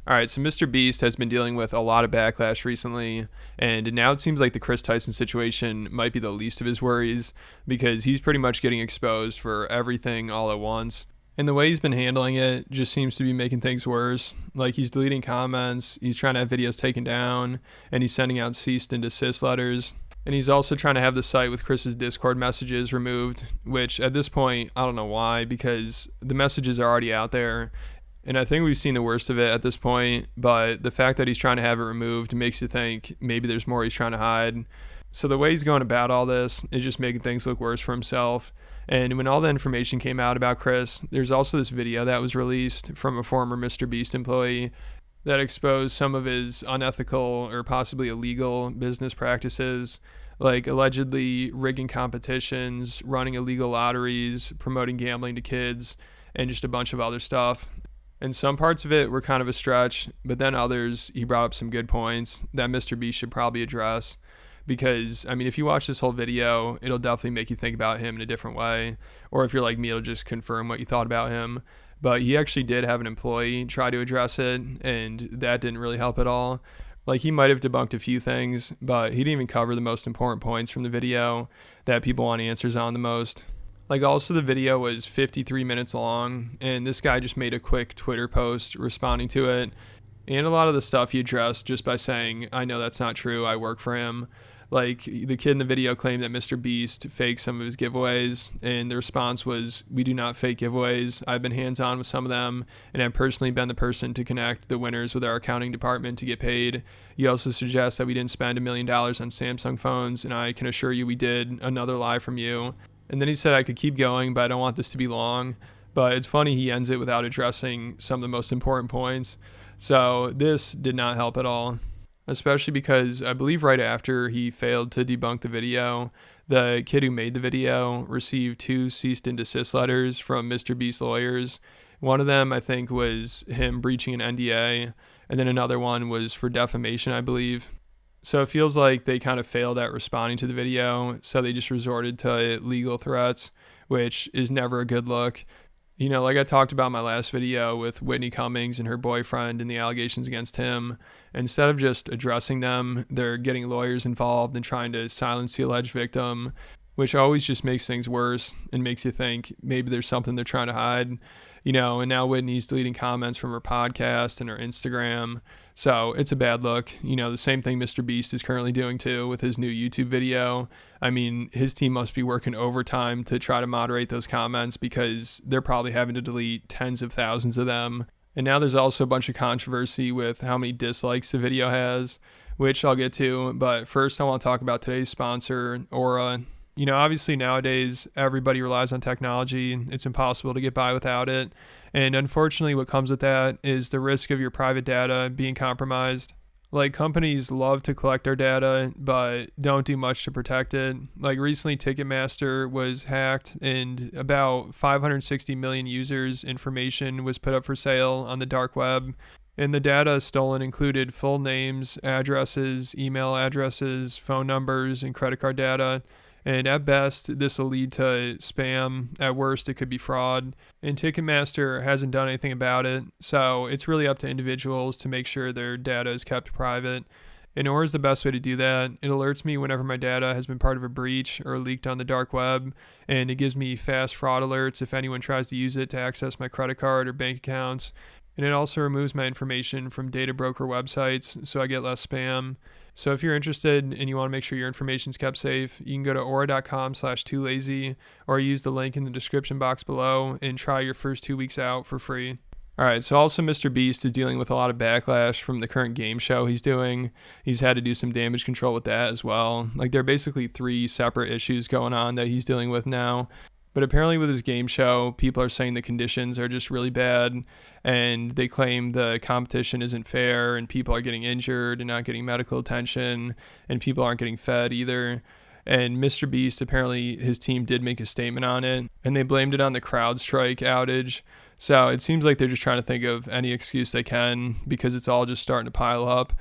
All right, so MrBeast has been dealing with a lot of backlash recently, and now it seems like the Chris Tyson situation might be the least of his worries because he's pretty much getting exposed for everything all at once. And the way he's been handling it just seems to be making things worse. Like he's deleting comments, he's trying to have videos taken down, and he's sending out cease and desist letters. And he's also trying to have the site with Chris's Discord messages removed, which at this point, I don't know why, because the messages are already out there. And I think we've seen the worst of it at this point, but the fact that he's trying to have it removed makes you think maybe there's more he's trying to hide. So the way he's going about all this is just making things look worse for himself. And when all the information came out about Chris, there's also this video that was released from a former MrBeast employee that exposed some of his unethical or possibly illegal business practices, like allegedly rigging competitions, running illegal lotteries, promoting gambling to kids, and just a bunch of other stuff. And some parts of it were kind of a stretch, but then others, he brought up some good points that MrBeast should probably address. Because, I mean, if you watch this whole video, it'll definitely make you think about him in a different way. Or if you're like me, it'll just confirm what you thought about him. But he actually did have an employee try to address it, and that didn't really help at all. Like, he might have debunked a few things, but he didn't even cover the most important points from the video that people want answers on the most. Like, also the video was 53 minutes long, and this guy just made a quick Twitter post responding to it. And a lot of the stuff he addressed just by saying, I know that's not true, I work for him. Like, the kid in the video claimed that MrBeast faked some of his giveaways, and the response was, we do not fake giveaways. I've been hands-on with some of them, and I've personally been the person to connect the winners with our accounting department to get paid. You also suggest that we didn't spend $1 million on Samsung phones, and I can assure you we did. Another lie from you. And then he said I could keep going, but I don't want this to be long. But it's funny he ends it without addressing some of the most important points. So this did not help at all, especially because I believe right after he failed to debunk the video, the kid who made the video received 2 cease and desist letters from MrBeast lawyers. One of them, I think, was him breaching an NDA, and then another one was for defamation, I believe. So it feels like they kind of failed at responding to the video, so they just resorted to legal threats, which is never a good look. You know, like I talked about in my last video with Whitney Cummings and her boyfriend and the allegations against him, instead of just addressing them, they're getting lawyers involved and trying to silence the alleged victim, which always just makes things worse and makes you think maybe there's something they're trying to hide. You know, and now Whitney's deleting comments from her podcast and her Instagram. So it's a bad look. You know, the same thing MrBeast is currently doing too with his new YouTube video. I mean, his team must be working overtime to try to moderate those comments because they're probably having to delete tens of thousands of them. And now there's also a bunch of controversy with how many dislikes the video has, which I'll get to. But first, I want to talk about today's sponsor, Aura. You know, obviously nowadays everybody relies on technology. It's impossible to get by without it. And unfortunately, what comes with that is the risk of your private data being compromised. Like, companies love to collect our data, but don't do much to protect it. Like, recently Ticketmaster was hacked and about 560 million users' information was put up for sale on the dark web. And the data stolen included full names, addresses, email addresses, phone numbers, and credit card data. And at best, this will lead to spam. At worst, it could be fraud. And Ticketmaster hasn't done anything about it, so it's really up to individuals to make sure their data is kept private. And Aura is the best way to do that. It alerts me whenever my data has been part of a breach or leaked on the dark web, and it gives me fast fraud alerts if anyone tries to use it to access my credit card or bank accounts. And it also removes my information from data broker websites, so I get less spam. So if you're interested and you want to make sure your information is kept safe, you can go to aura.com/toolazy or use the link in the description box below and try your first 2 weeks out for free. All right, so also MrBeast is dealing with a lot of backlash from the current game show he's doing. He's had to do some damage control with that as well. Like, there are basically 3 separate issues going on that he's dealing with now. But apparently with his game show, people are saying the conditions are just really bad, and they claim the competition isn't fair, and people are getting injured and not getting medical attention, and people aren't getting fed either. And MrBeast, apparently his team did make a statement on it, and they blamed it on the CrowdStrike outage. So it seems like they're just trying to think of any excuse they can because it's all just starting to pile up.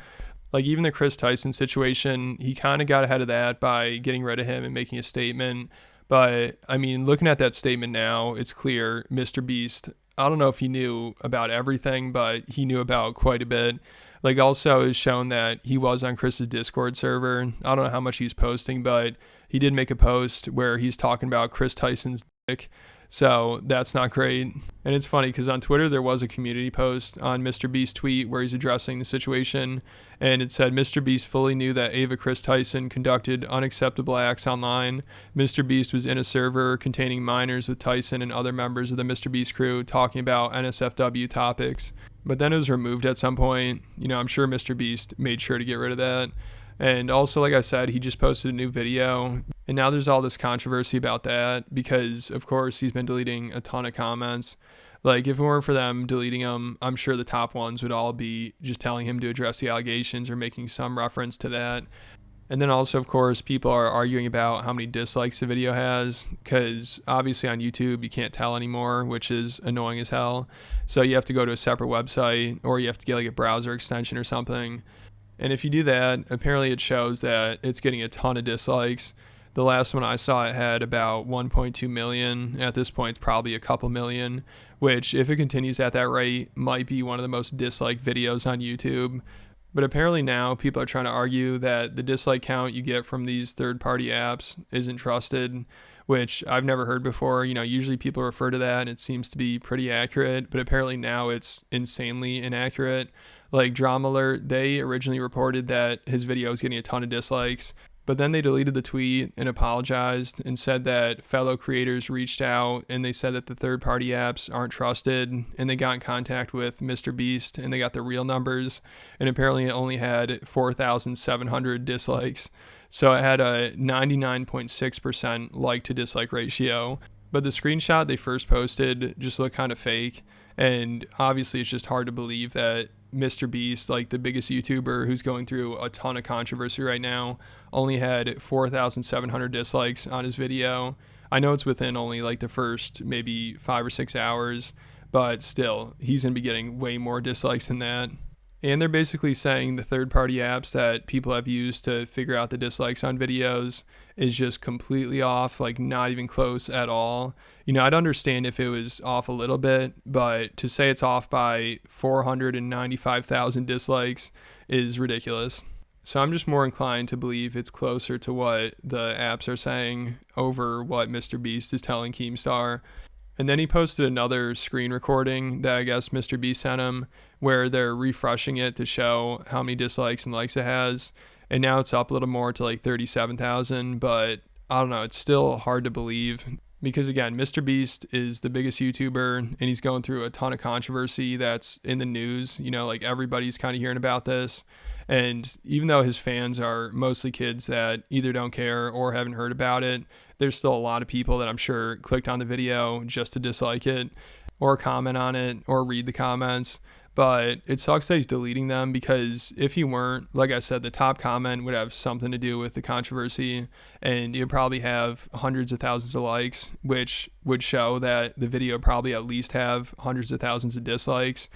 Like, even the Chris Tyson situation, he kind of got ahead of that by getting rid of him and making a statement. But, I mean, looking at that statement now, it's clear MrBeast I don't know if he knew about everything, but he knew about quite a bit. Like, also is shown that he was on Chris's Discord server. I don't know how much he's posting, but he did make a post where he's talking about Chris Tyson's dick. So that's not great. And it's funny because on Twitter there was a community post on MrBeast's tweet where he's addressing the situation, and it said MrBeast fully knew that Ava Chris Tyson conducted unacceptable acts online. MrBeast was in a server containing minors with Tyson and other members of the MrBeast crew talking about NSFW topics. But then it was removed at some point. I'm sure MrBeast made sure to get rid of that. And also, like I said, he just posted a new video. And now there's all this controversy about that because, of course, he's been deleting a ton of comments. Like, if it weren't for them deleting them, I'm sure the top ones would all be just telling him to address the allegations or making some reference to that. And then also, of course, people are arguing about how many dislikes the video has because obviously on YouTube you can't tell anymore, which is annoying as hell. So you have to go to a separate website or you have to get like a browser extension or something. And if you do that, apparently it shows that it's getting a ton of dislikes. The last one I saw, it had about 1.2 million. At this point, it's probably a couple million, which, if it continues at that rate, might be one of the most disliked videos on YouTube. But apparently now people are trying to argue that the dislike count you get from these third-party apps isn't trusted, which I've never heard before. Usually people refer to that and it seems to be pretty accurate, but apparently now it's insanely inaccurate. Like Drama Alert, they originally reported that his video was getting a ton of dislikes, but then they deleted the tweet and apologized and said that fellow creators reached out and they said that the third-party apps aren't trusted, and they got in contact with MrBeast and they got the real numbers, and apparently it only had 4,700 dislikes. So it had a 99.6% like to dislike ratio. But the screenshot they first posted just looked kind of fake, and obviously it's just hard to believe that MrBeast, like the biggest YouTuber who's going through a ton of controversy right now, only had 4,700 dislikes on his video. I know it's within only like the first maybe 5 or 6 hours, but still, he's gonna be getting way more dislikes than that. And they're basically saying the third-party apps that people have used to figure out the dislikes on videos is just completely off, like not even close at all. I'd understand if it was off a little bit, but to say it's off by 495,000 dislikes is ridiculous. So I'm just more inclined to believe it's closer to what the apps are saying over what MrBeast is telling Keemstar. And then he posted another screen recording that I guess MrBeast sent him, where they're refreshing it to show how many dislikes and likes it has. And now it's up a little more to like 37,000, but I don't know, it's still hard to believe. Because again, MrBeast is the biggest YouTuber and he's going through a ton of controversy that's in the news. Like everybody's kind of hearing about this. And even though his fans are mostly kids that either don't care or haven't heard about it, there's still a lot of people that I'm sure clicked on the video just to dislike it or comment on it or read the comments. But it sucks that he's deleting them because if he weren't, like I said, the top comment would have something to do with the controversy and it would probably have hundreds of thousands of likes, which would show that the video probably at least have hundreds of thousands of dislikes.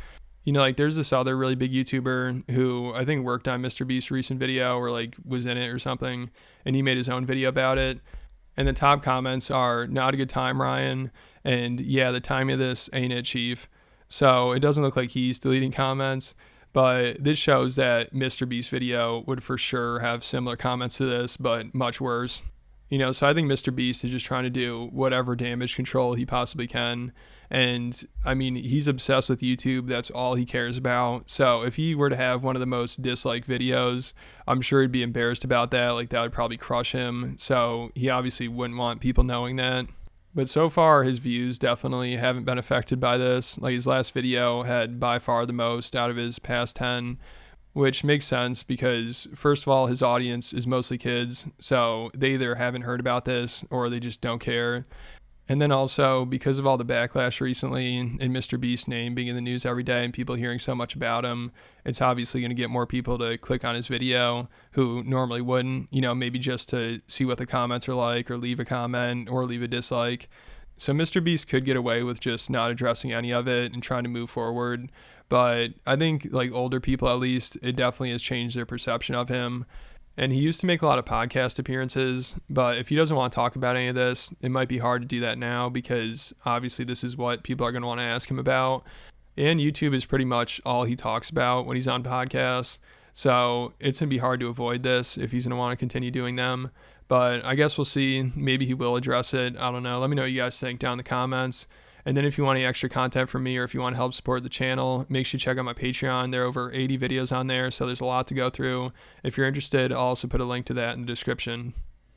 Like there's this other really big YouTuber who I think worked on MrBeast's recent video or like was in it or something, and he made his own video about it. And the top comments are, "Not a good time, Ryan," and "Yeah, the timing of this ain't it, Chief." So it doesn't look like he's deleting comments, but this shows that MrBeast's video would for sure have similar comments to this, but much worse. So I think MrBeast is just trying to do whatever damage control he possibly can. And I mean, he's obsessed with YouTube. That's all he cares about. So if he were to have one of the most disliked videos, I'm sure he'd be embarrassed about that. Like that would probably crush him. So he obviously wouldn't want people knowing that. But so far, his views definitely haven't been affected by this. Like his last video had by far the most out of his past 10, which makes sense because, first of all, his audience is mostly kids. So they either haven't heard about this or they just don't care. And then also, because of all the backlash recently and MrBeast's name being in the news every day and people hearing so much about him, it's obviously going to get more people to click on his video who normally wouldn't, maybe just to see what the comments are like or leave a comment or leave a dislike. So MrBeast could get away with just not addressing any of it and trying to move forward. But I think like older people, at least, it definitely has changed their perception of him. And he used to make a lot of podcast appearances, but if he doesn't want to talk about any of this, it might be hard to do that now because obviously this is what people are going to want to ask him about. And YouTube is pretty much all he talks about when he's on podcasts. So it's going to be hard to avoid this if he's going to want to continue doing them. But I guess we'll see. Maybe he will address it. I don't know. Let me know what you guys think down in the comments. And then if you want any extra content from me or if you want to help support the channel, make sure you check out my Patreon. There are over 80 videos on there, so there's a lot to go through. If you're interested, I'll also put a link to that in the description.